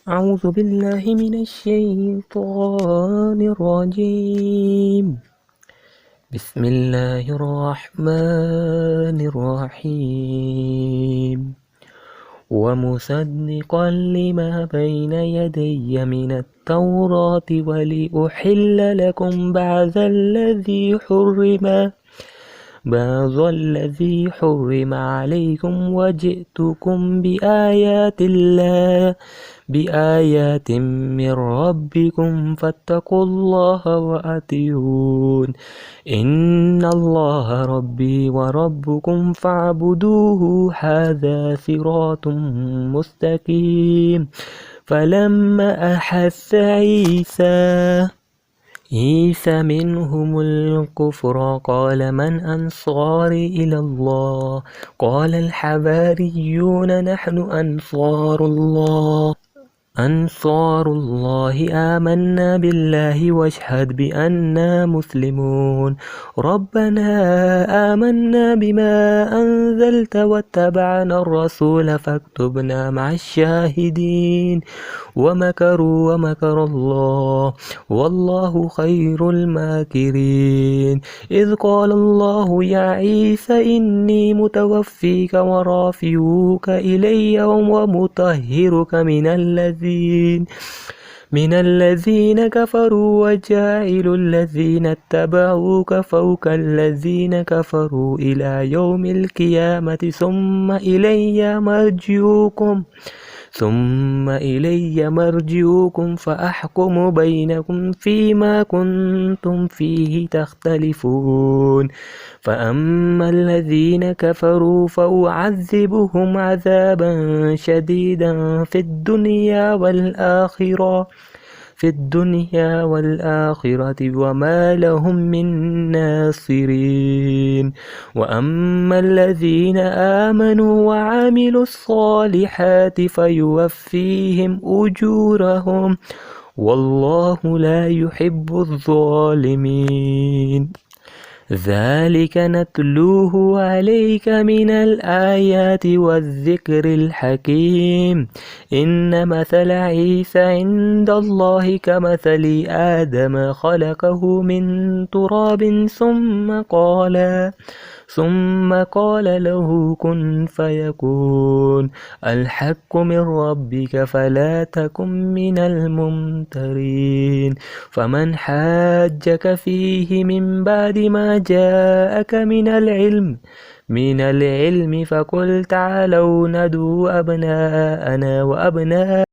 أعوذ بالله من الشيطان الرجيم. بسم الله الرحمن الرحيم. ومصدقا لما بين يدي من التوراة ولأحل لكم بعض الذي حرم عليكم وجئتكم بآيات من ربكم فاتقوا الله وأطيعون إن الله ربي وربكم فاعبدوه هذا صراط مستقيم. فلما أحس عيسى منهم الكفر قال من أنصاري إلى الله قال الحواريون نحن أنصار الله آمنا بالله واشهد بأننا مسلمون. ربنا آمنا بما أنزلت واتبعنا الرسول فاكتبنا مع الشاهدين. ومكروا ومكر الله والله خير الماكرين. إذ قال الله يا عيسى إني متوفيك ورافعك إلي ومطهرك من الذين كفروا وجاعل الذين اتبعوك فوق الذين كفروا إلى يوم القيامة ثم إلي مرجعكم فأحكم بينكم فيما كنتم فيه تختلفون. فأما الذين كفروا فأعذبهم عذابا شديدا في الدنيا والآخرة وما لهم من ناصرين. وأما الذين آمنوا وعملوا الصالحات فيوفيهم أجورهم والله لا يحب الظالمين. ذلك نتلوه عليك من الآيات والذكر الحكيم. إن مثل عيسى عند الله كمثل آدم خلقه من تراب ثم قال له كن فيكون. الحق من ربك فلا تكن من الممترين. فمن حاجك فيه من بعد ما جاءك من العلم فقل تعالوا ندعو أبناءنا وأبناءكم